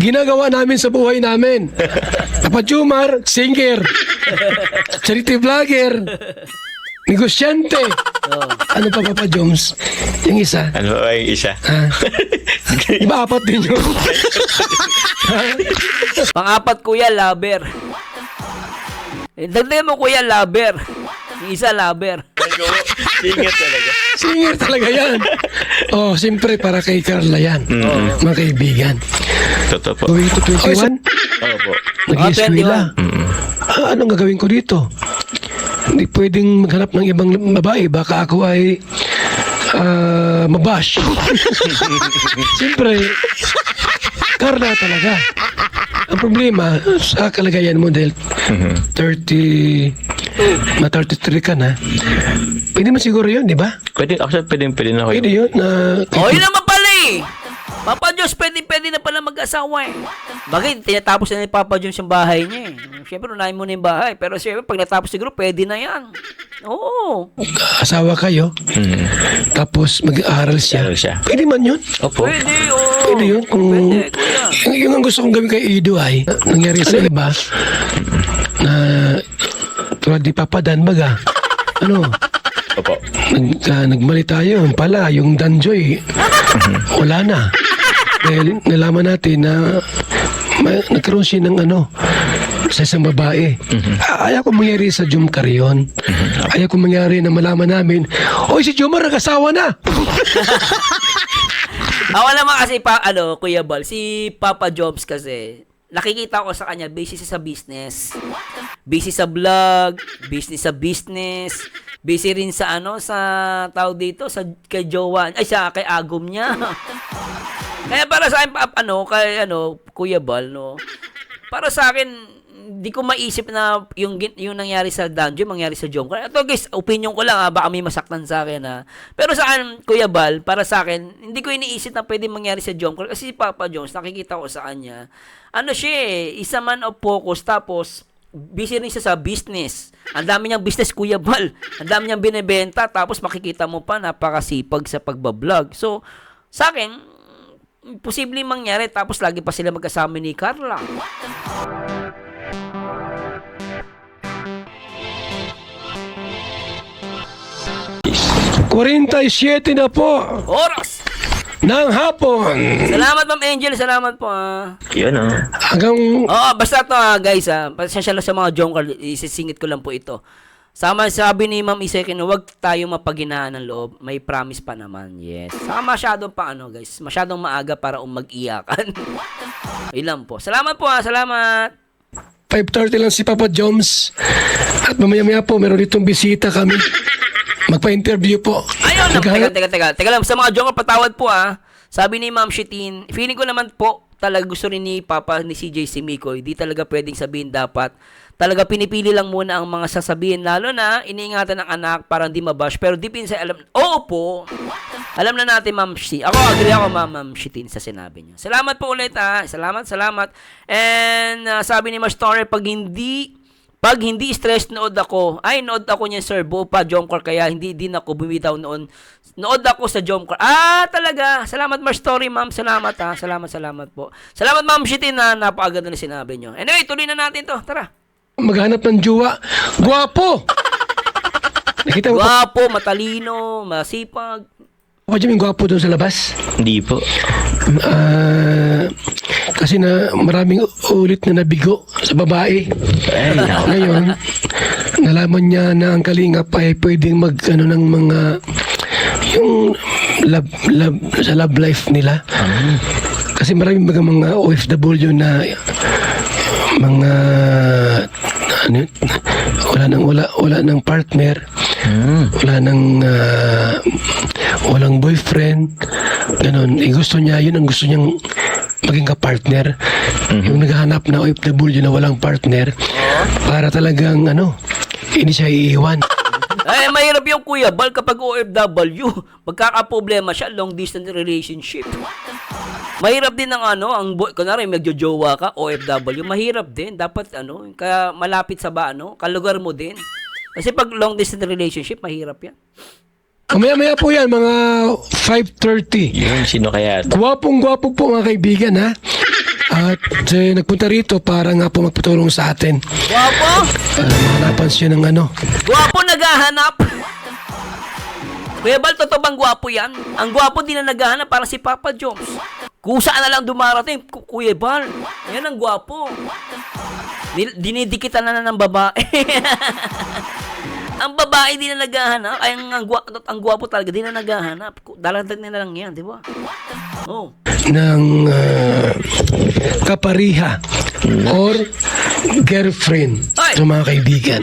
ginagawa namin sa buhay namin. Papa Jomar, singer. Charity vlogger. Negosyante. Ano pa, Papa Joms? Yung isa. Ano ba yung isa? Iba apat din yun. Pang-apat, kuya, lover. Dagdagan mo, kuya, lover. Yung isa, lover. Singer talaga. Singer talaga yan. Oh, siyempre para kay Carla yan. Mga kaibigan. Totoo po. Going to 21? Opo. Nag-ieskwela. Anong gagawin ko dito? Hindi pwedeng maghanap ng ibang babae. Baka ako ay mabash. Siyempre, Carla talaga. Ang problema, sa kalagayan mo dahil 33 ka na, pwede mo siguro yun, di ba? Pwede, actually, pwede na ako. Pwede yun na... Yun naman pala eh. Papa Diyos, pwede na pala mag-asawa eh. Bakit? Tinatapos na ni Papa Diyos yung bahay niya eh. Siyempre, unahin mo na yung bahay. Pero siyempre, pag natapos siguro, pwede na yan. Oo. Asawa kayo, tapos mag-aaral siya. Aaral siya. Pwede man yun. Opo. Pwede, oo. Pwede yun. Kung, Pwede, kuya. yung ang gusto kong gawin kay Ido ay, nangyari sa iba, na tulad ni Papa Dan, baga, ano, Opo. nagmali tayo. Pala, yung Danjoy, wala na. Dahil nalaman natin na nagkaroon siya ng ano, sa isang babae. Ayaw ko mangyari sa Jomcar yun. Ayaw ko mangyari na malaman namin, oy, si Jomar nag-asawa na. Ako naman kasi Kuya Bal, si Papa Jobs kasi, nakikita ko sa kanya, busy siya sa business. Busy sa vlog, business sa business, busy rin sa sa tawag dito, sa kay Jowa, kay Agum niya. Kaya para sa akin, Kuya Bal, no, para sa akin, di ko maisip na yung nangyari sa Danjo, mangyari sa Jomcar. Ito guys, opinion ko lang baka may masaktan sa akin Pero sa akin, Kuya Bal, para sa akin, hindi ko iniisip na pwede mangyari sa Jomcar kasi si Papa Jones, nakikita ko sa kanya, siya isa man of focus, tapos busy rin siya sa business. Ang dami niyang business, Kuya Bal. Ang dami niyang binebenta, tapos makikita mo pa, napakasipag sa pagbablog. So, sa akin, posibleng mangyari, tapos lagi pa sila magkasama ni Carla. Quarenta-siete na po Oras! ng hapon. Salamat, Ma'am Angel. Salamat po, Yun, Hanggang basta to, guys, pasensya lang sa mga Jomcar, isisingit ko lang po ito. Sabi ni Ma'am Isekin, huwag tayo mapaghinaan ng loob. May promise pa naman. Yes. Saka masyadong guys. Masyadong maaga para mag-iyakan. Ilan po. Salamat po, salamat. 5:30 lang si Papa Joms. At mamaya-maya po, meron ditong bisita kami. Magpa-interview po. Ayun, teka lang. Sa mga Jomcar, patawad po Sabi ni Ma'am Shitin, feeling ko naman po, talaga gusto rin ni Papa ni CJ Simicoy, di talaga pwedeng sabihin dapat. Talaga pinipili lang muna ang mga sasabihin, lalo na iniingatan ng anak para hindi mabash. Pero deep inside, oo po. Alam na natin, Ma'am Shi. Agree ako, Ma'am Shitin, sa sinabi niyo. Salamat po ulit, Salamat. And sabi ni Mas Torre, pag hindi stress, nood ako niyan, sir, buo pa Jomcar, kaya hindi din ako bumitaw noon. Nood ako sa Jomcar. Talaga. Salamat, Mas Story, ma'am. Salamat, Salamat po. Salamat, Ma'am Shitin, na napakaganda na sinabi nyo. Anyway, tuloy na natin to. Tara. Maghanap ng jowa. Guwapo! Nakita mo pa Gwapo, matalino, masipag. yung guwapo doon sa labas? Hindi po. Kasi na maraming ulit na nabigo sa babae. Ngayon, nalaman niya na ang Kalingap ay pwedeng ng mga yung sa love life nila. Kasi maraming mga OFW na mga wala nang partner, walang boyfriend, ganon. Gusto niya, yun ang gusto niyang maging ka-partner. Yung naghahanap na OFW na walang partner, para talagang hindi siya iiwan. Mahirap yung Kuya Bal kapag OFW. Magkakaproblema siya, long distance relationship. Mahirap din kunwari magjojowa ka, OFW, mahirap din. Dapat kaya malapit sa kalugar mo din. Kasi pag long distance relationship, mahirap yan. Maya-maya po yan, mga 5:30. Yun, sino kaya? Gwapong-gwapo po mga kaibigan, At nagpunta rito para nga po magpatulong sa atin. Guwapo? Mahanapan siya ng ano. Guwapo naghahanap. Kuya Bal, totoo bang guwapo yan? Ang guwapo din na naghahanap para si Papa Joms. Kung saan na lang dumarating, Kuya Bal. Yan ang guwapo. Dinidikitan na ng babae. Ang babae din na naghahanap. Ay, ang guwapo talaga din na naghahanap. Daladag na lang yan, di ba? Oh. Ng kapariha or girlfriend Ay! sa mga kaibigan.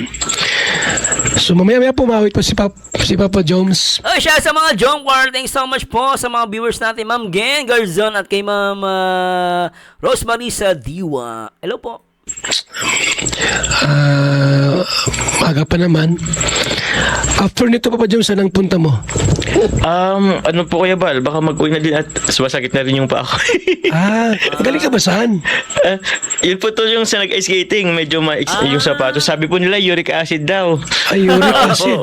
So mamaya pumawit pa si Papa Joms. Ay, siya sa mga Jomcar. Thanks so much po sa mga viewers natin. Ma'am Gen Garzon at kay Ma'am Rosemary sa Diwa. Hello po. Aga pa naman. After nito, Papa Joms, saan ang punta mo? Ano po Kuya Bal, baka mag-uwi na din at sumasakit na rin yung paa ko. Galing ka ba saan? Yun po to yung sa nag-ice skating, medyo yung sapatos. Sabi po nila uric acid daw. Ay, uric acid.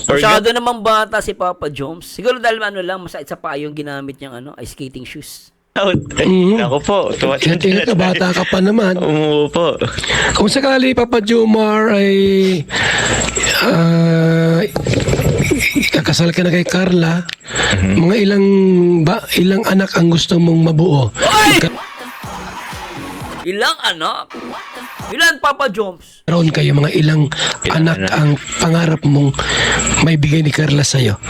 Masyado namang bata si Papa Joms. Siguro dahil ano lang, masakit sa paa yung ginamit niyang ice skating shoes. Ako po. Kaya tingnan ka, bata ka pa naman. Po. Kung sakali, Papa Jomar, ay kakasal ka na kay Carla, mga ilang anak ang gusto mong mabuo? Ay! Ilang anak? Ilan, Papa Joms? Meron kayo mga ilang anak ang pangarap mong may bigay ni Carla sa'yo?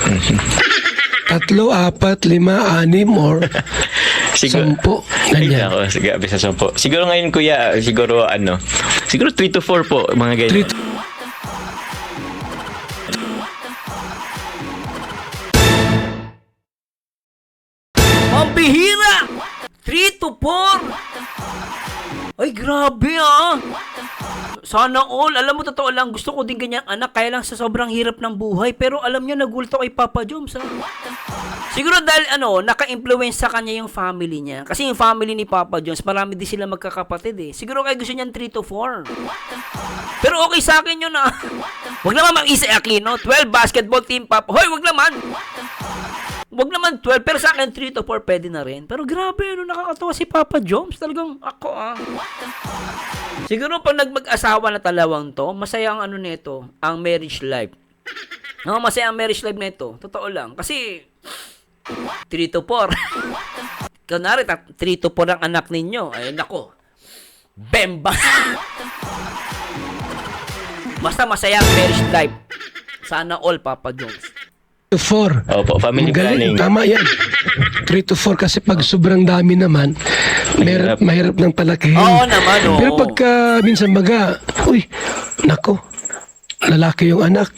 3, 4, 5, 6, or 10, ganyan. Ako, sige, abis sa 10. Siguro ngayon Kuya, siguro 3 to 4 po, mga ganyan. Mambihira! 3 to 4! Ay, grabe Sana all. Alam mo, totoo lang, gusto ko din ganyan anak, kaya lang sa sobrang hirap ng buhay. Pero alam niyo, nagulto kay Papa Joms, Siguro dahil, naka-influence sa kanya yung family niya. Kasi yung family ni Papa Joms, marami din sila magkakapatid, Siguro kaya gusto niyan 3 to 4. Pero okay sa akin yun, Wag naman mag-isa Aquino, 12 basketball team, Papa. Hoy, wag naman 12, pero sa akin 3 to 4 pwede na rin. Pero grabe, nakakatawa si Papa Joms. Talagang ako, Siguro pag mag-asawa na talawang to, masaya ang nito, ang marriage life. Masaya ang marriage life nito. Totoo lang. Kasi 3 to 4. Kunwari, 3 to 4 ang anak ninyo. Ay, nako. Bemba. Basta masaya ang marriage life. Sana all, Papa Joms. 4. Opo, family planning. Tama yan. 3 to 4 kasi pag sobrang dami naman, mahirap ng palakihin. Oo naman, oo. Pero pagka minsan uy, nako, lalaki yung anak.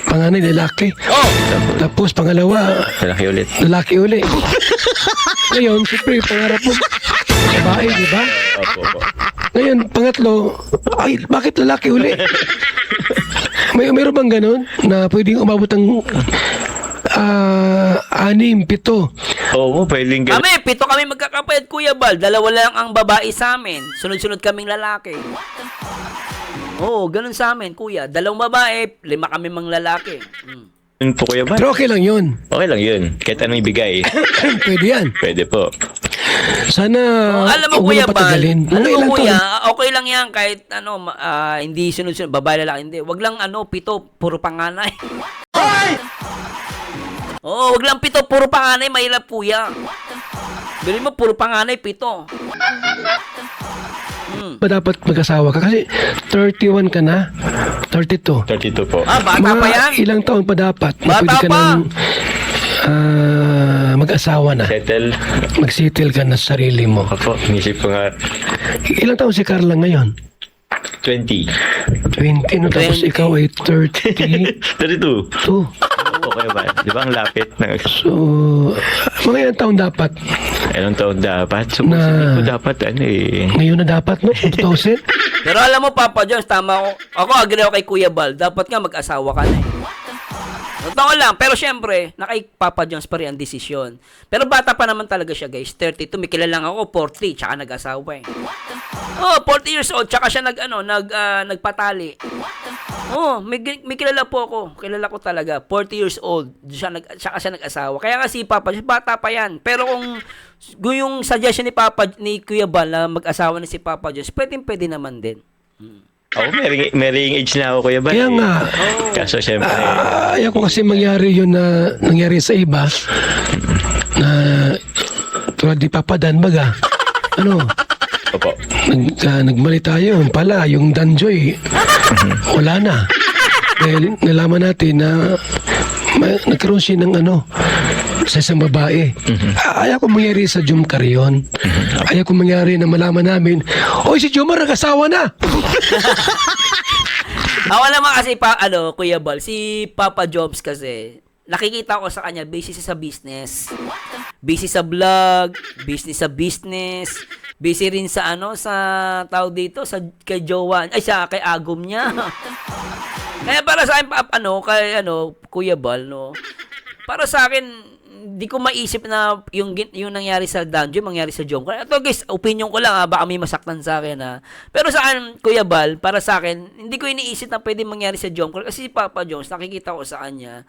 Panganay, lalaki. Tapos pangalawa, lalaki uli. Ngayon, siyempre, pangarap mo, babae, di ba? Opo. Ngayon, pangatlo, ay, bakit lalaki uli? Mayroon bang ganun na pwedeng umabot ng 6, 7? Oo, pwedeng ganun. Kami, 7 kami magkakapatid, Kuya Bal. 2 lang ang babae sa amin. Sunod-sunod kaming lalaki. Oo, ganun sa amin, Kuya. 2 babae, 5 kami mang lalaki. Yun po Kuya Bal. Pero okay lang yun. Okay lang yun. Kahit anong ibigay. Pwede yan. Pwede po. Sana Alam mo, huwag Kuya mo Bal, patagalin. Mga ilang Kuya, taon? okay lang yan kahit hindi sunod-sunod, babae lalaki, hindi. Wag lang 7, puro panganay. Oo, wag lang 7, puro panganay, mahirap Kuya. Bili mo, puro panganay, 7. Ba dapat mag-asawa ka? Kasi 31 ka na, 32. 32 po. Bata Mga pa yan. ilang taon pa dapat na Bata pwede ka pa. nang mag-asawa na. Settle. Mag-settle ka na sa sarili mo. Opo, inisip ko nga Ilang taon si Carla ngayon? 20. 20, no? Tapos 20. ikaw ay 32. 32. Opo Kuya Bal. Di ba ang lapit? So, mga ilang taon dapat? Ilang taon dapat? So, Na- ko dapat Ngayon na dapat, no? 2000? Pero alam mo, Papa Jones, tama ako. Ako, agree ako kay Kuya Bal. Dapat nga mag-asawa ka na Totoo lang. Pero syempre, na kay Papa Jones pa rin ang desisyon. Pero bata pa naman talaga siya, guys. 32. May kilala lang ako, 40. Tsaka nag-asawa 40 years old. Tsaka siya nagpatali. Oh, may kilala po ako. Kilala ko talaga. 40 years old. Siya siya nag-asawa. Kaya nga si Papa, bata pa yan. Pero kung yung suggestion ni Kuya Bal na mag-asawa na si Papa Jones, pwede naman din. Ako, may age na ako, Kuya Bal. Kaya nga, Kaso, syempre, ayaw ko kasi mangyari yun na nangyari sa iba na tulad di Papadan baga. Ano, opo. nagmali tayo. Pala, yung Danjoy, wala na. Dahil nalaman natin na nagkaroon siya ng sa isang babae. Ayaw ko mangyari sa Jumcar yun. Ayaw ko mangyari na malaman namin, oy, si Jumar nag-asawa na! Ako naman kasi Kuya Bal, si Papa Jobs kasi, nakikita ko sa kanya, busy siya sa business. Busy sa vlog, business sa business, busy rin sa sa tao dito, kay Jowa, kay Agom niya. Kaya para sa akin, Kuya Bal, no, para sa akin, di ko maisip na yung nangyari sa Danjo, mangyari sa Jomcar. Ito guys, opinion ko lang baka may masaktan sa akin Pero sa akin, Kuya Bal, para sa akin, hindi ko iniisip na pwede mangyari sa Jomcar kasi si Papa Jones, nakikita ko sa kanya,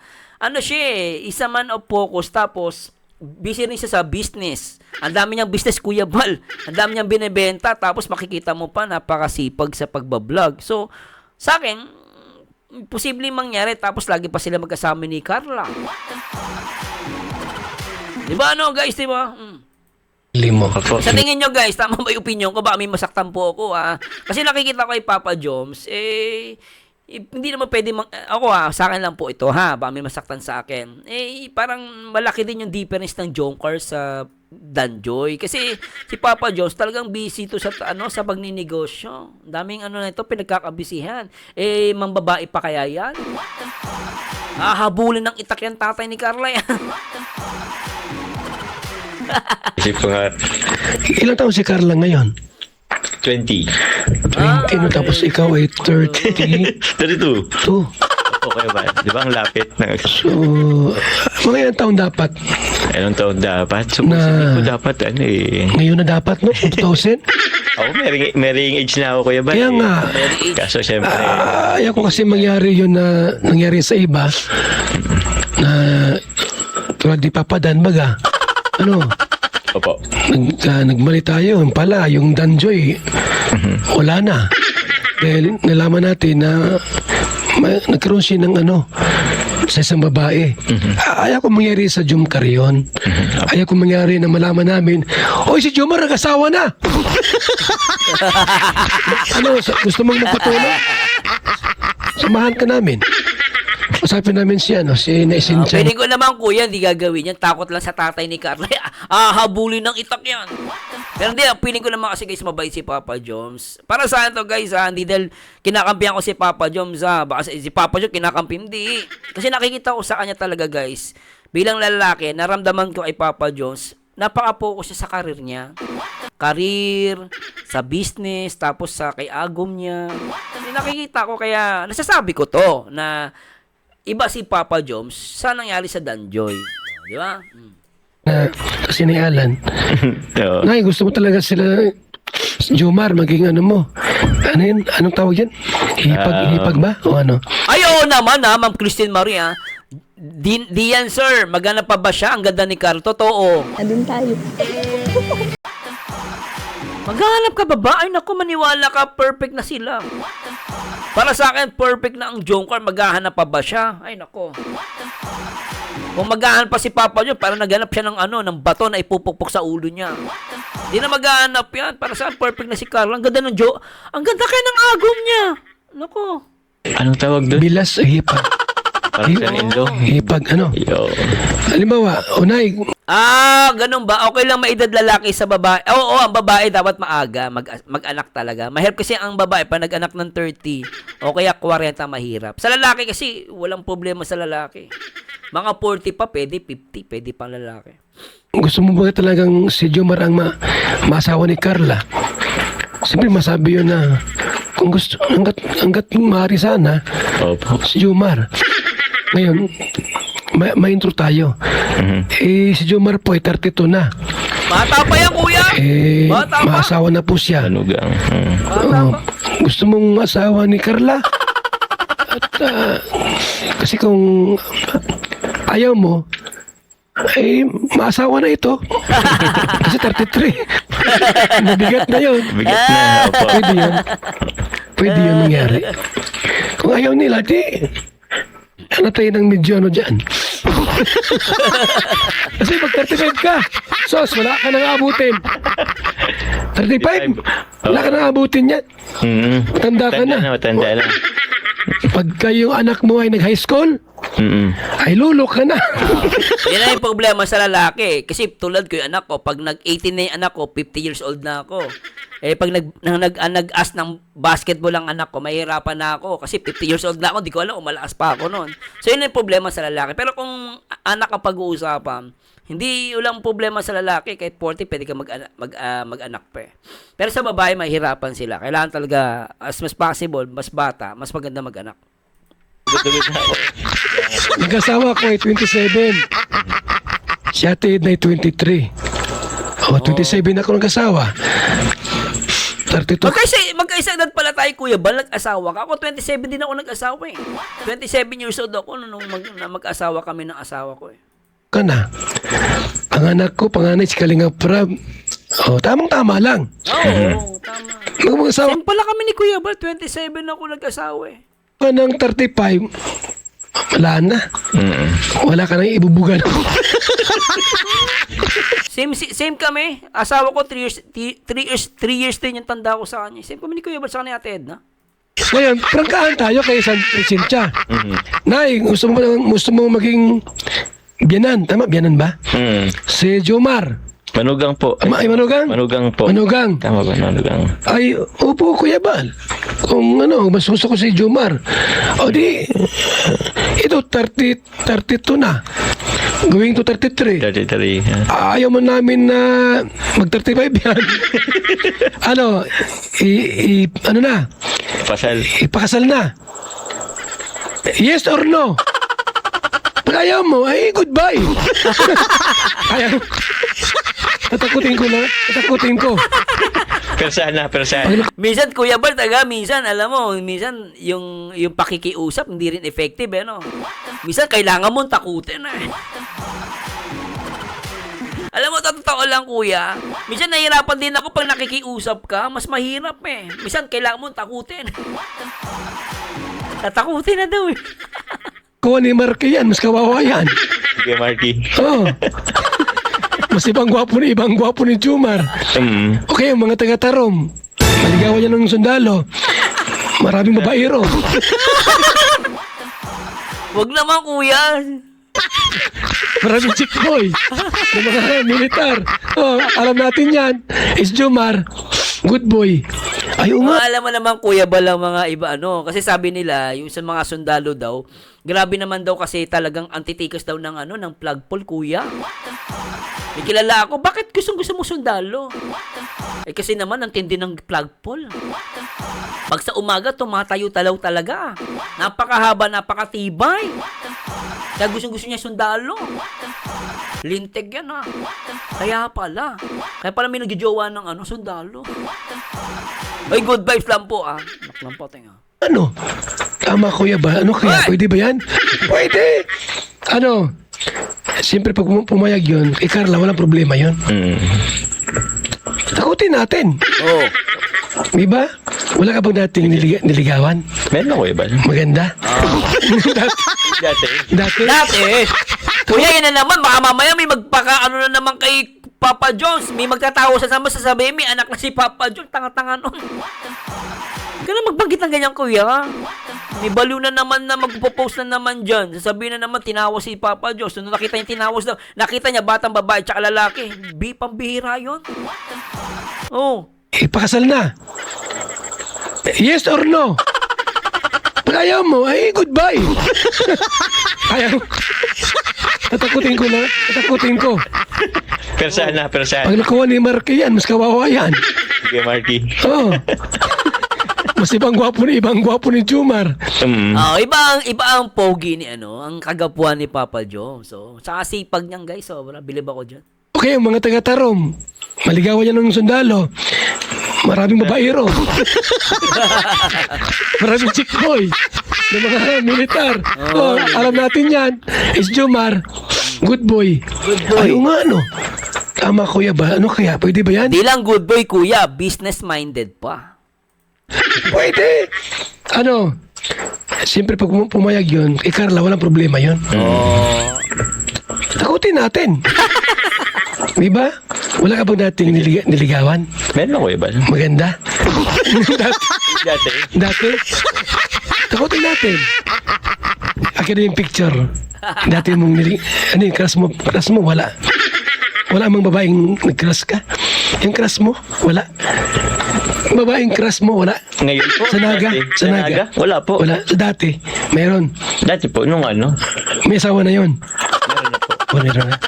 siya isa man of focus, tapos busy rin siya sa business. Ang dami niyang business, Kuya Bal. Ang dami niyang binebenta, tapos makikita mo pa, napakasipag sa pagbablog. So, sa akin, posibleng mangyari, tapos lagi pa sila magkasama ni Carla. Diba guys, diba? Limo. Sa tingin nyo guys, tama ba yung opinion ko? Baka may masaktan po ako Kasi nakikita ko kay Papa Joms, hindi naman pwede ako sa akin lang po ito baka may masaktan sa akin. Parang malaki din yung difference ng Jomcar sa Danjoy. Kasi si Papa Jones talagang busy to sa pagninegosyo. Daming na ito, pinagkakabisihan. Mambabae pa kaya yan? Habulin ng itak yan tatay ni Carla yan. Isip ko nga, Ilang taon si Carla ngayon? 20. 20 no, tapos ikaw ay 30. 32. 2. Okay ba? Di ba ang lapit na? So, mga ilang taon dapat? Anong taon dapat? So, Na- ko dapat Ngayon na dapat, no? 2000? Ako, may age na ako, Kuya Bal. Kaya nga, Kaso, syempre, ayaw ko kasi mangyari yun na nangyari sa iba na tulad di Papadan baga. opo. Nagmali tayo. Pala, yung Danjoy, wala na. Dahil nalaman natin na nagkaroon siya ng sa isang babae. Ayaw ko mangyari sa Jumcar yun. Ayaw ko mangyari na malaman namin, oy, si Jumar nag-asawa na! Gusto mong magpatulong? Samahan ka namin. Usapin namin si Naisincha. Pwede ko naman kuya, hindi gagawin yan. Takot lang sa tatay ni Carla. Habulin ng itak yan. Pero hindi, piling ko naman kasi guys, mabait si Papa Joms. Para saan to guys hindi dahil kinakampihan ko si Papa Joms baka si Papa Joms kinakampi, hindi. Kasi nakikita ko sa kanya talaga guys, bilang lalaki, naramdaman ko kay Papa Joms, napaka-focus siya sa karir niya. Karir, sa business, tapos sa kay Agom niya. Kasi nakikita ko kaya, nasasabi ko to, na iba si Papa Joms sa nangyari sa Danjoy. Di ba? Na kasi ni Alan. Oo. Nay, gusto mo talaga sila Jomar maging mo. Ano yun? Anong tawag yan? Hipag ba? O ano? Ayaw naman Ma'am Christine Maria. Di yan sir, maghanap pa ba siya? Ang ganda ni Carl. Totoo. Andun tayo. Maghanap ka ba ba? Ay naku, maniwala ka, perfect na sila. Para sa akin, perfect na ang Jomcar. Maghahanap pa ba siya? Ay nako. Kung maghahanap pa si Papa niyo, para naghanap siya ng bato na ipupukpok sa ulo niya. Hindi na maghahanap yan. Para sa akin, perfect na si Carl. Ang ganda ng Ang ganda kaya ng agom niya. Nako. Anong tawag doon? Bilas o hipag? Parang son-in-law. Hipag Yo. Halimbawa, Unay, Ganun ba? Okay lang maedad lalaki sa babae. Oo, ang babae dapat maaga, mag-anak talaga. Mahirap kasi ang babae pa nag-anak ng 30 o kaya 40 mahirap. Sa lalaki kasi, walang problema sa lalaki. Mga 40 pa, pwede 50, pwede pang lalaki. gusto mo ba talagang si Jomar ang maasawa ni Carla? Siyempre masabi yun na kung gusto, hanggat maaari sana, Opo. si Jomar. Ngayon, may intro tayo. Si Jomar po ay 32 na. Bata pa yan, kuya! Bata pa! Maasawa na po siya. Anugang. Bata pa! Gusto mong asawa ni Carla? Kasi kung ayaw mo, ay maasawa na ito. Kasi 33. Mabigat na yun. Bigat na. Opo. Pwede yun. Pwede yun mangyari. Kung ayaw nila, di ano tayo ng medyo ano dyan. Kasi pag 35 ka, sos, wala ka nang abutin. 35? Wala ka nang abutin yan. Matanda ka na. Matanda na. Pagka yung anak mo ay nag-high school, ay lulok ka na. Yan na yung problema sa lalaki. Kasi tulad ko yung anak ko, pag nag-18 na yung anak ko, 50 years old na ako. Eh, pag nag-as ng basketball ang anak ko, mahirapan na ako. Kasi 50 years old na ako, di ko alam kung malakas pa ako noon. So, yun na yung problema sa lalaki. Pero kung anak ang pag-uusapan, hindi walang problema sa lalaki. Kahit 40, pwede ka mag-anak pa eh. Pero sa babae, mahirapan sila. Kailangan talaga, as much possible, mas bata, mas maganda mag-anak. Dugod na ako. Nag-asawa ko ay 27. Si Ate Edna ay 23. 27 ako nag-asawa. 32. Magkaisa edad pala tayo, Kuya Bal, nag-asawa ka. Ako, 27 din ako nag-asawa eh. 27 years old ako nung mag-asawa kami ng asawa ko eh. Ka na. Ang anak ko, panganay si Kalinga Prab. Tamang-tama lang. Oo, tama. Mag-asawa Same pala kami ni Kuya Bal, 27 ako nag-asawa eh. ka ng 35, wala na. Wala ka nang ibubugan. Same kami. Asawa ko 3 years din yung tanda ko sa kanya. Same kami ni Kuya Bal sa kanya, Ate Edna. Ngayon, prangkahan tayo kay San Cynthia. Nay, gusto mo maging biyanan. Tama, biyanan ba? Si Jomar. Manugang po. Ay, Manugang? Manugang po. Manugang. Tama ba, Manugang? Ay, upo, Kuya Bal. Kung mas gusto ko si Jomar. O di, ito 32 na. Going to 33. 33. Ayaw mo namin na mag-35 yan. Ano na? Pasal. Ipakasal na. Yes or no? Pag ayaw mo, ay goodbye. Ayaw. Tatakutin ko. Pero sana. Minsan, Kuya Bal, minsan, alam mo, minsan, yung pakikiusap, hindi rin effective, eh, no? Minsan, kailangan mong takutin, eh. Alam mo, totoo lang, Kuya. Minsan, nahihirapan din ako pag nakikiusap ka, mas mahirap, eh. Minsan, kailangan mong takutin. Tatakutin na daw, eh. Kuha ni Marky yan, mas kawawa yan. Sige, Marky. Oo. Mas ibang gwapo ni Jomar. Okay, ang mga taga-Tarom. Maligawan niya ng sundalo. Maraming babaero. Wag naman, Kuya. Maraming chick boy. Ng mga militar. Alam natin yan. Is Jomar. Good boy. Ay, Alam mo naman, Kuya Bal, ang mga iba, kasi sabi nila, yung sa mga sundalo daw, grabe naman daw kasi talagang antitikas daw ng flagpole, Kuya. May kilala ako, bakit gusto mo sundalo? Eh kasi naman, ang tindi ng flagpole. Pag sa umaga, tumatayo-talaw talaga. Napakahaba, napakatibay. Kaya gusto niya sundalo. Lintig yan, ha. Kaya pala may nagjojowa ng sundalo. Ay, good vibes lang po, Naklang po, tinga. Ano? Tama, Kuya ba? Ano kaya? Pwede ba yan? Pwede! Siyempre pag pumayag yun, kay Carla, walang problema yun. Takutin natin. Oo. Di ba? Wala ka bang dating niligawan? Meron ako, Ibal. Maganda? Dati. Dati? Kuya, yun na naman. Baka mamaya may na naman kay Papa Jones. May magtatawa sa sama, sasabihin, may anak na si Papa Jones. Tanga-tanga nun. Kaya magbanggit ng ganyan, Kuya. May baliw na naman na magpo-post na naman dyan. Sasabihin na naman, tinawas si Papa Jones. Nung nakita niya tinawas daw, nakita niya batang babae tsaka lalaki. Pambihira yun. Oh. Ipakasal na. Yes or no? Pag ayaw mo, ay goodbye. Ayaw. Tatakutin ko. Pero sana. Pag nakuha ni Marky yan, mas kawawa yan. Sige, Marky. Oo. Mas ibang gwapo ni Jomar. Iba ang pogi ni ang kagapuan ni Papa Jones. So, sa sipag niyang guys, bilib ako diyan. Okay, ang mga taga-Tarom. Maligawan niya ng sundalo. Maraming babaero. Maraming chick boy. Ng mga militar. Alam natin yan. Is Jomar. Good boy. Good boy. Ay, nga, ano? Tama, Kuya Bal. Ano kaya? Pwede ba yan? Di lang good boy, kuya. Business-minded pa. Pwede. Ano? Siyempre, pag pumayag yun, kay Carla, walang problema yun. Takutin natin. Di ba? Wala ka bang dating niligawan? Meron ako iba. Maganda. Dati. Dati. Takutin natin. Akin na yung picture. Dati mong ano yung crush mo, wala. Wala mang babaeng nag-crush ka. Yung crush mo, wala. Babaeng crush mo, wala. Ngayon po. Sa Naga? Dati. Sa Naga? Wala po. Wala. Sa dati, mayroon. Dati po, nung ano. May asawa na yun. Meron na.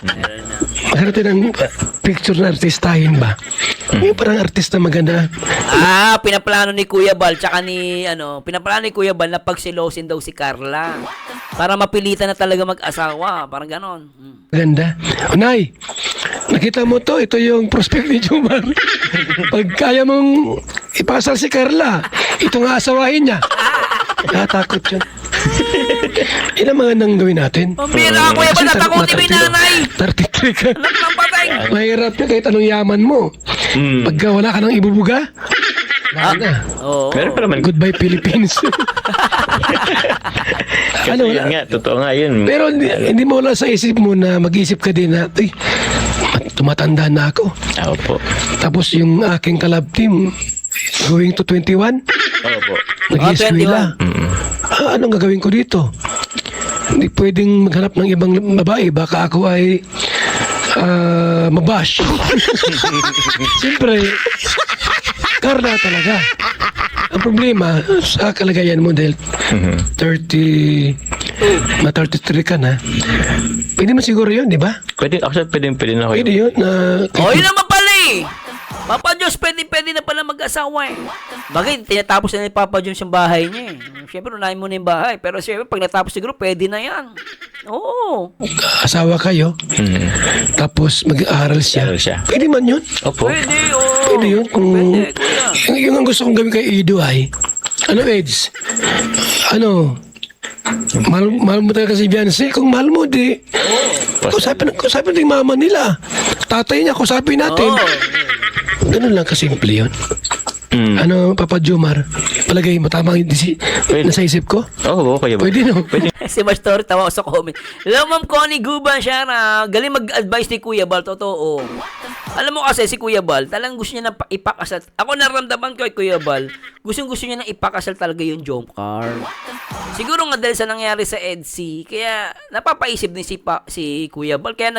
Maghanap tayo ng picture na artistahin ba? Yung parang artista maganda. Pinaplano ni Kuya Bal tsaka pinaplano ni Kuya Bal na pagsilosin daw si Carla para mapilitan na talaga mag-asawa, parang ganon. Maganda. Unay, nakita mo to, ito yung prospect ni Jomar. Pag kaya mong ipakasal si Carla, ito nga asawahin niya. Nakatakot yun. Ilan mga nang gawin natin? Pambira, Kuya Bal, natakutin mo yung nanay. 33 ka. Anak ng patay. Mahirap na kahit anong yaman mo. Pagka wala ka nang ibubuga, wala na. Oo. Meron pa naman. Goodbye Philippines. Kasi yun nga, totoo nga yun. Pero hindi mo wala sa isip mo na mag-isip ka din na, ay, tumatanda na ako. Opo. Tapos yung aking club team, going to 21, Opo. nag-ieskwela. Anong gagawin ko dito? Hindi pwedeng maghanap ng ibang babae. Baka ako ay mabash. Siyempre, Carla talaga. Ang problema sa kalagayan mo dahil 33 ka na. Pwede mo siguro yun, di ba? Pwede na ako. Pwede yun na... Yun naman pala eh. Papa Diyos, pwede na pala mag-asawa eh. Bakit? Tinatapos na ni Papa Diyos yung bahay niya eh. Siyempre, unahin mo na yung bahay. Pero siyempre, pag natapos siguro, pwede na yan. Oo. Asawa kayo, tapos mag-aaral siya. Aaral siya. Pwede man yun. Opo. Pwede, oo. Pwede yun. Kung, Pwede, kuya. yung ang gusto kong gawin kay Ido ay, Eds? Mahal mo talaga si Beyonce? Kung mahal mo, di. Kusapin natin yung mama nila. Tatay niya, kusapin natin. Ganun lang kasimple yun. Papa Jomar, palagay mo, tama yung nasa isip ko? Oo, okay ba? Pwede, no? Si Mastor, tawa ko sa comment. Hello, Ma'am Connie Guban siya na galing mag-advise ni Kuya Bal, totoo. Alam mo kasi si Kuya Bal, talagang gusto niya na ipakasal. Ako naramdaman ko kay Kuya Bal, gusto niya na ipakasal talaga yung Jomcar. Siguro nga dahil sa nangyari sa EDC, kaya napapaisip din si Kuya Bal. Kaya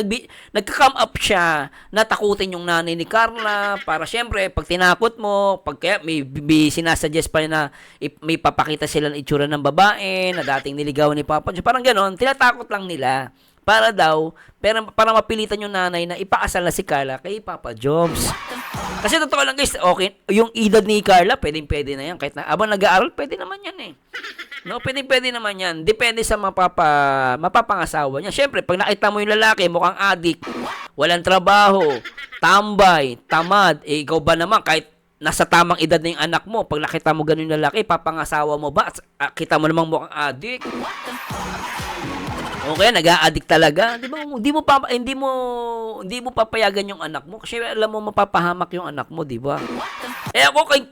nagka-come up siya na takutin yung nanay ni Carla para syempre, pag tinakot mo, kaya may sinasuggest pa na may papakita sila ng itsura ng babae na dating niligawan ni Papa. Parang ganon, tinatakot lang nila. Para para mapilitan yung nanay na ipakasal na si Carla kay Papa Jobs. Kasi totoo lang guys, okay, yung edad ni Carla, pwede na yan. Kahit na abang nag-aaral, pwede naman yan eh. No, pwede naman yan. Depende sa mapapangasawa niya. Siyempre, pag nakita mo yung lalaki, mukhang adik, walang trabaho, tambay, tamad, ikaw ba naman, kahit nasa tamang edad na yung anak mo, pag nakita mo ganun yung lalaki, papangasawa mo ba? Kita mo namang mukhang adik. Okay, nag-a-addict talaga. Di ba? Hindi mo papayagan yung anak mo kasi alam mo mapapahamak yung anak mo, di ba?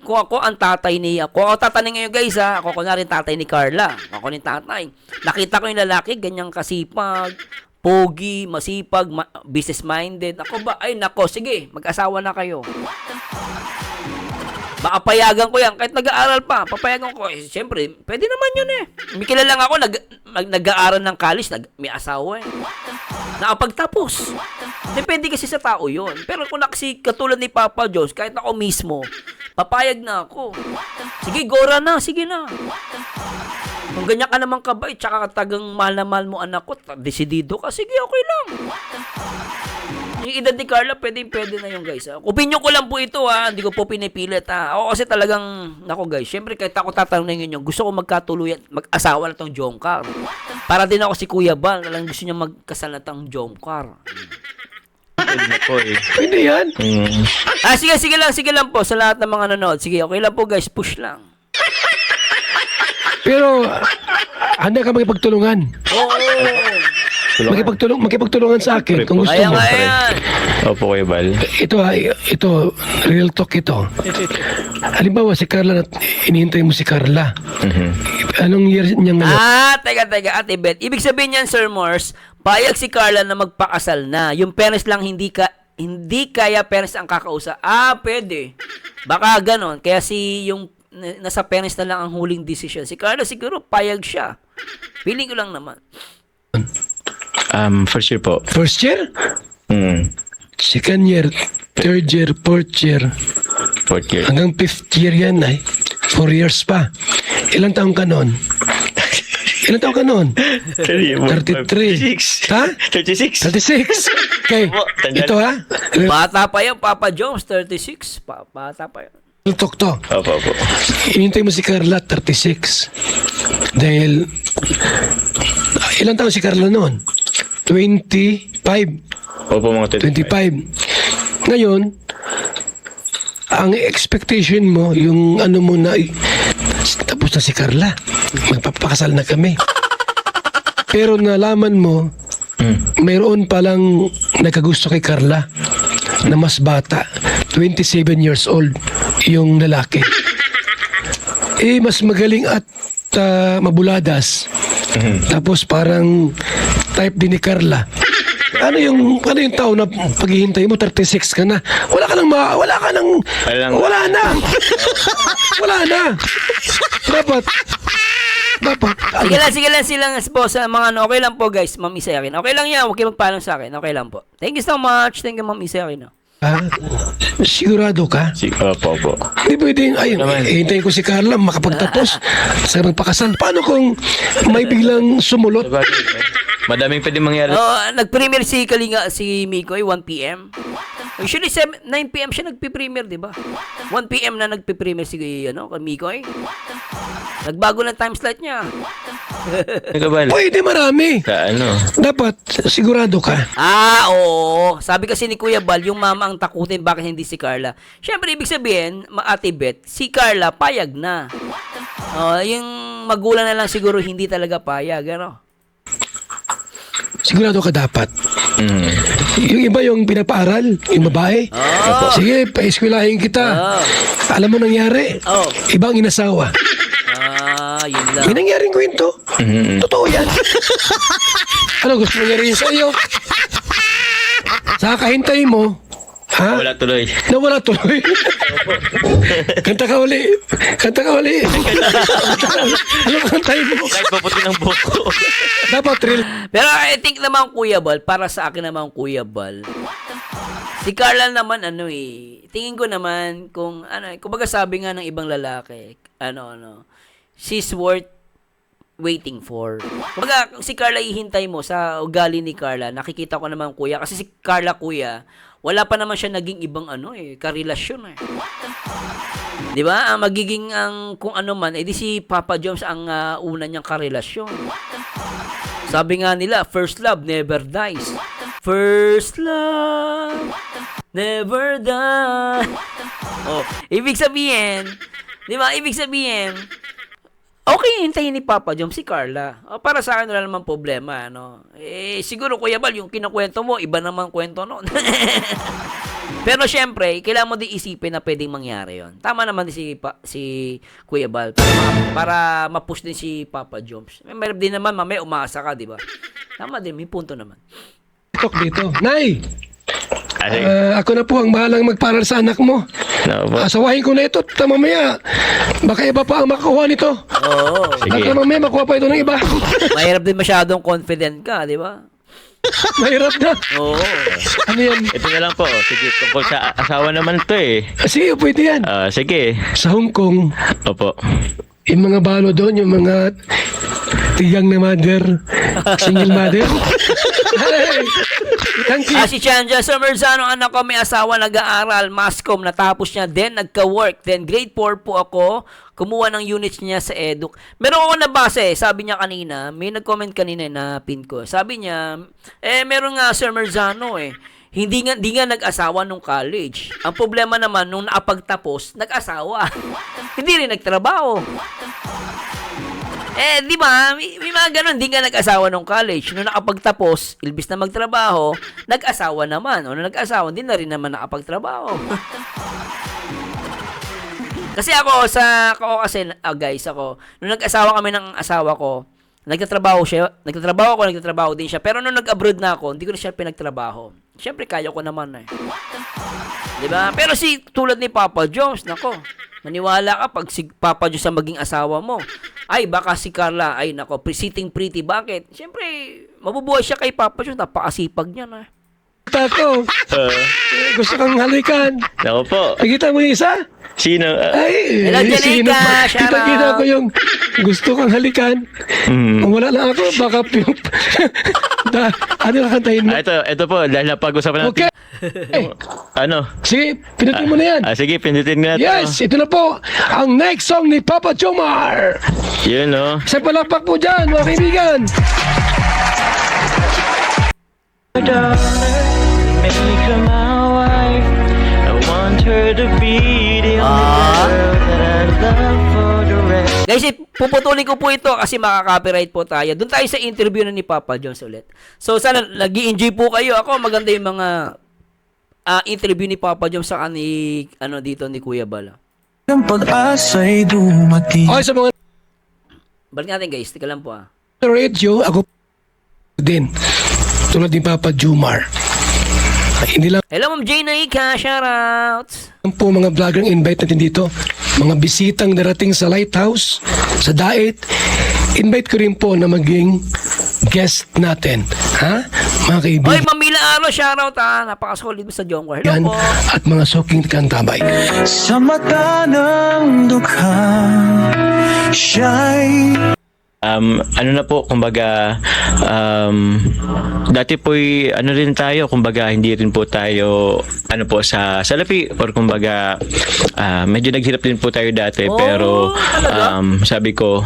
Kung ako ang tatay ni ako tatanungin ngayon guys ha, ako na rin tatay ni Carla. Ako rin tatay. Nakita ko yung lalaki ganyang kasipag, pogi, masipag, business-minded. Ako ba? Ay nako, sige, mag-asawa na kayo. Baka payagan ko yan. Kahit nag-aaral pa, papayagan ko. Siyempre, pwede naman yun eh. May kilala ako, nag-aaral ng college, may asawa eh. Nakapagtapos. Depende kasi sa tao yun. Pero kung katulad ni Papa Jones, kahit ako mismo, papayag na ako. Sige, gora na. Sige na. Kung ganyan ka naman kabait, tsaka tagang mahal na mahal mo anak ko, desidido ka, sige, okay lang. Yung edad ni Carla, pwede na yung guys. Opinion ko lang po ito ha, hindi ko po pinipilit ha. Ako kasi talagang, nako guys, syempre kahit ako tatanungin nyo, gusto ko magkatuluyan, mag-asawa na tong Jomcar. Para din ako si Kuya Bal, nalang gusto niya magkasal na tong Jomcar. pwede na po eh. Pwede yan. Sige lang po sa lahat ng mga nanonood. Sige, okay lang po guys, push lang. Pero, handa ka makipagtulungan. Oo. Makipagtulungan sa akin kung gusto Kaya mo. nga yan. Opo, Kuya Bal. Ito, real talk ito. Halimbawa, si Carla, inihintay mo si Carla. Anong year niya ngayon? Teka, Ate Beth. Ibig sabihin niyan, Sir Morse, payag si Carla na magpakasal na. Yung parents lang hindi kaya parents ang kakausap. Pwede. Baka ganon. Kaya yung nasa parents na lang ang huling decision. Si Carla siguro payag siya. Feeling ko lang naman. First year po. First year? Second year, third year, fourth year. Fourth year. Hanggang fifth year yan ay. 4 years pa. Ilang taong ka noon? 33. Ha? 36. 36. Okay. Opo, tandaan. Ito ha? Bata pa yan, Papa Jones, 36. Bata pa yan. Real talk to. Opo. Inintay mo si Carla 36. Dahil ilang taon si Carla noon? 25. Opo, mga 25. Ngayon, ang expectation mo, yung ano mo na, tapos na si Carla. Magpapakasal na kami. Pero nalaman mo, mayroon palang nagkagusto kay Carla na mas bata. 27 years old yung lalaki. Mas magaling at mabuladas. Tapos parang type din ni Carla. Ano yung taon na paghihintay mo? 36 ka na. Wala na. Dapat. Sige lang silang boss. Mga okay lang po guys, Ma'am Isayakin. Okay lang yan, huwag kayo magpaalam sa akin. Okay lang po. Thank you so much. Thank you, Ma'am Isayakin. Sigurado ka? Opo. Hindi pwedeng, hintayin ko si Carla makapagtapos sa magpakasal. Paano kung may biglang sumulot? Madaming pwede mangyari. Nag-premiere si Kalinga, si Mikoy, 1 p.m. Usually, 9 p.m. siya nagpe-premiere, di ba? 1 p.m. na nagpe-premiere si Mikoy. Nagbago ng time slot niya. Pwede marami. Dapat, sigurado ka. Oo. Sabi kasi ni Kuya Bal, yung mama ang takutin, bakit hindi si Carla? Siyempre, ibig sabihin, Ate Beth, si Carla payag na. Yung magulang na lang siguro hindi talaga payag, Sigurado ka dapat. Yung iba yung pinapaaral, yung babae. Sige, paeskwilahin kita. Alam mo nangyari? Ibang inasawa. Yun lang. May nangyaring kwento. Totoo yan. Ano gusto nangyari sa iyo? Sa kahintay mo, Wala tuloy. Nawala tuloy. Kanta ka uli. Ano kantay mo? Kahit paputi ng buko. Dapat real. Pero I think naman, Kuya Bal, para sa akin naman, Kuya Bal, si Carla naman, tingin ko naman, kumbaga sabi nga ng ibang lalaki, she's worth waiting for. Kumbaga, si Carla ihintay mo sa ugali ni Carla, nakikita ko naman, Kuya, kasi si Carla, Kuya, wala pa naman siya naging ibang karelasyon Di ba? Magiging kung ano man, di si Papa Jones ang una niyang karelasyon. Sabi nga nila, first love never dies. First love never dies. Ibig sabihin, di ba? Okay, hintayin ni Papa Jones si Carla. Para sa akin, wala namang problema, siguro, Kuya Bal, yung kinukwento mo, iba naman kwento noon. Pero syempre, kailangan mo din isipin na pwedeng mangyari yon. Tama naman si Kuya Bal para ma-push din si Papa Jones. Meron din naman, mamaya umasa ka, di ba? Tama din, may punto naman. Talk dito. Nay! Ako na po ang bahalang magparal sa anak mo. Asawahin ko na ito. Mamaya, baka iba pa ang makuha nito. Baka mamaya makuha pa ito ng iba. Mahirap din masyadong confident ka, di ba? Mahirap na. Ano yan? Ito na lang po. Sige, tungkol sa asawa naman to Sige, pwede yan. Sige. Sa Hong Kong, Opo. yung mga balo doon, yung mga tigang na mother, single mother. Thank you. Si Chanja Sumerzano, anak ko may asawa, nag-aaral, Mascom, natapos niya, then nagka-work, then grade 4 po ako, kumuha ng units niya sa Eduk. Meron ako nabasa sabi niya kanina, may nag-comment kanina na pin ko. Sabi niya, meron nga Sumerzano Di nga nag-asawa nung college. Ang problema naman, nung nakapagtapos, nag-asawa. Hindi rin nagtrabaho. Di ba? May mga ganun, di nga nag-asawa nung college. Nung nakapagtapos, ilbis na magtrabaho, nag-asawa naman. O nung nag-asawa, hindi na rin naman nakapagtrabaho. Kasi guys, nung nag-asawa kami ng asawa ko, nagtatrabaho din siya. Pero nung nag-abroad na ako, hindi ko na siya pinagtrabaho. Siyempre, kaya ko naman eh. Diba? Pero tulad ni Papa Jones, nako, maniwala ka pag si Papa Jones ang maging asawa mo. Ay, baka si Carla, ay nako, sitting pretty, bakit? Siyempre, mabubuhay siya kay Papa Jones, napakasipag niya na. Tako, gusto kang halikan. Nako po. Nakita mo yung isa? Sino? Ay, Hello, sino Janica, ba? shout Kita out. ko yung gusto kang halikan. Kung wala lang ako, baka ano kakantahin mo? Ito po, dahil napag-usapan natin. Okay. Eh, Ano? sige, pinutin mo na yan. Sige, pindutin nga ito. Yes, ito na po ang next song ni Papa Jomar. Yun, no? Isang palakpak po dyan, mga kaibigan. Make her my wife. I want her to be the only girl that I love for the rest. Guys, puputulin ko po ito kasi makaka-copyright po tayo. Doon tayo sa interview na ni Papa Jones ulit. So, sana nag-i-enjoy po kayo. Ako, maganda yung mga interview ni Papa Jones sa dito ni Kuya Bala. Ang pag-asa'y dumating. Okay, sa mga Balik natin guys, tika lang po radio, ako din. Tulad ni Papa Jomar. Hindi lang Hello Ma'am Jane Naika, shoutouts! po mga vlogger ang invite natin dito. Mga bisitang darating sa Lighthouse, sa Daet. Invite ko rin po na maging guest natin. Ha? Mga Hoy, kaibigan Mamila Aro, shoutout napaka-solid mo sa Jomar. Hello yan po! at mga soking kantabay. Sa mata ng dukha, siya'y Ano na po, kumbaga, dati po'y, rin tayo, kumbaga, hindi rin po tayo, sa salapi, or kumbaga, medyo naghirap din po tayo dati, pero, sabi ko,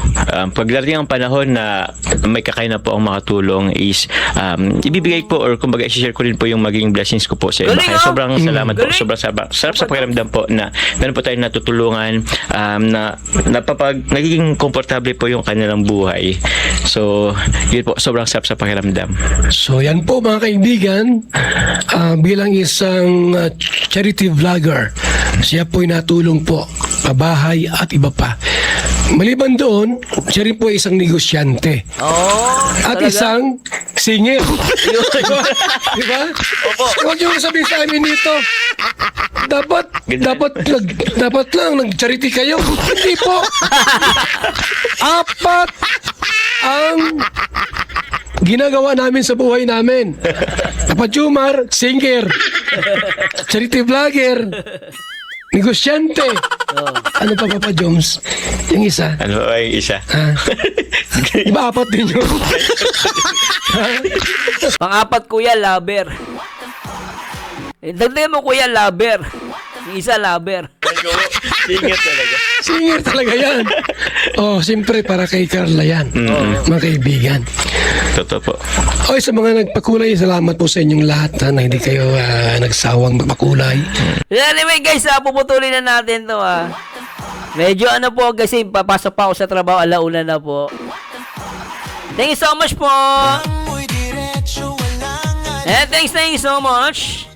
pagdating ang panahon na may kakain na po ang makatulong is, ibibigay po, or kumbaga, i-share ko rin po yung maging blessings ko po sa iba. Galing, Kaya sobrang salamat po, Galing. sobrang sarap sa pakiramdam po na meron po tayong natutulungan, na nagiging komportable po yung kanilang buhay. So, yun po, sobrang sarap sa pakiramdam. So yan po mga kaibigan, bilang isang charity vlogger, siya po'y natulong po, pabahay at iba pa. Maliban doon, siya rin po ay isang negosyante. At talaga? isang singer. Diba? Opo. Huwag niyo sabihin sa amin dito. Dapat lang nag-charity kayo. Hindi po. Apat ang ginagawa namin sa buhay namin. Papa Jomar, singer. Charity vlogger. Negosyante. Ano pa, Papa Jones? Yung isa. Ano ay isa? Ha? Iba apat din yun. Pang-apat kuya, lover. Dagdagan mo kuya, lover. Yung isa, lover. Singer talaga. Singer talaga yan. Oh, siyempre para kay Carla yan. Mga kaibigan. Totoo po. Okay, sa mga nagpakulay, salamat po sa inyong lahat na hindi kayo nagsawang magpakulay. Anyway guys, puputulin na natin to Medyo po kasi papasok pa ako sa trabaho, alauna na po. Thank you so much po. Thank you so much.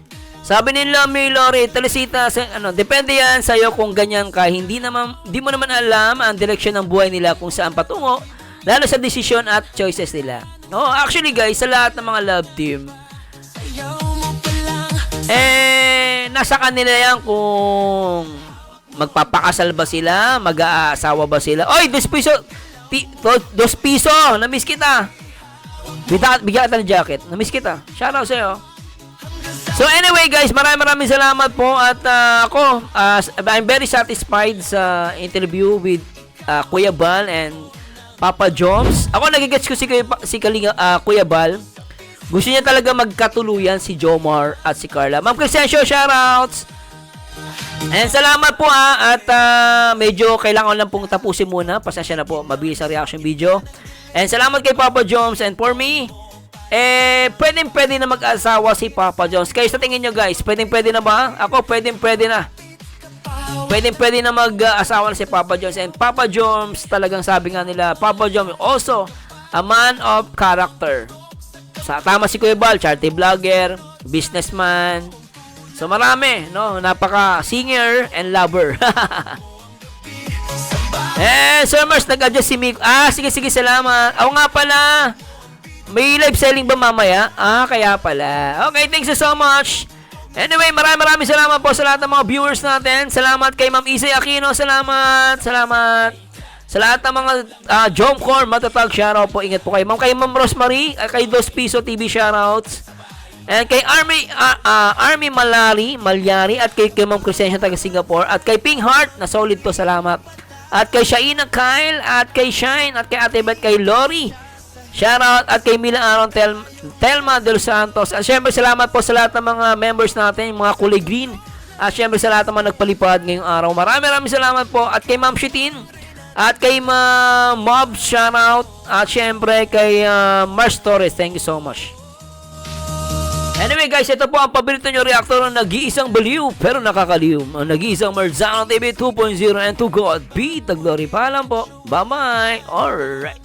Sabi nila may Lori, Teresita, depende yan sa'yo kung ganyan ka. Di mo naman alam ang direksyon ng buhay nila kung saan patungo, lalo sa desisyon at choices nila. Actually guys, sa lahat ng mga love team, nasa kanila yan kung magpapakasal ba sila, mag-aasawa ba sila. Oy, 2 piso, 2 piso, na-miss kita. Bigyan kita ng jacket, na-miss kita. Shoutout sa'yo. So anyway guys, maraming salamat po at I'm very satisfied sa interview with Kuya Bal and Papa Joms. Ako nagigets ko si Kuya Bal. Gusto niya talaga magkatuluyan si Jomar at si Carla. Ma'am Crescencio, shoutouts! And salamat po at medyo kailangan lang pong tapusin muna. Pasensya na po, mabilis ang reaction video. And salamat kay Papa Joms and for me, pwede na mag-asawa si Papa Jones. Kayo sa tingin nyo guys, pwede na ba? Ako, pwede na. Pwede na mag-asawa na si Papa Jones. And Papa Jones, talagang sabi nga nila, Papa Jones also a man of character. Tama si Kuya Bal, charity vlogger, businessman. So marami, no? Napaka-singer and lover. Sir Mars, nag-adjust si Miko. Sige, salamat. Ako nga pala, may live selling ba mamaya? Kaya pala. Okay, thanks so much. Anyway, maraming salamat po sa lahat ng mga viewers natin. Salamat kay Ma'am Isay Aquino. Salamat. Sa lahat ng mga Jomcor, matatag, shoutout po. Ingat po kayo. Kay Ma'am Rosemary, kay Dos Piso TV, shoutouts. And kay Army Malyari, at kay Ma'am Crescencia taga Singapore, at kay Pink Heart, na solid po, salamat. At kay Shaina Kyle, at kay Shine, at kay Ate Beth, kay Lori. Shoutout, at kay Mila Aaron Telma Del Santos. At syempre, salamat po sa lahat ng mga members natin, yung mga kulay green. At syempre, sa lahat ng mga nagpalipad ngayong araw. Maraming salamat po. At kay Ma'am Shitin, at kay Mob, shoutout. At syempre, kay Mars Torres, thank you so much. Anyway guys, ito po ang paborito nyo reactor ng nag-iisang baliw pero nakakaliw. Ang nag-iisang Marzano TV 2.0, and to God be the glory. Paalam po. Bye-bye. Alright.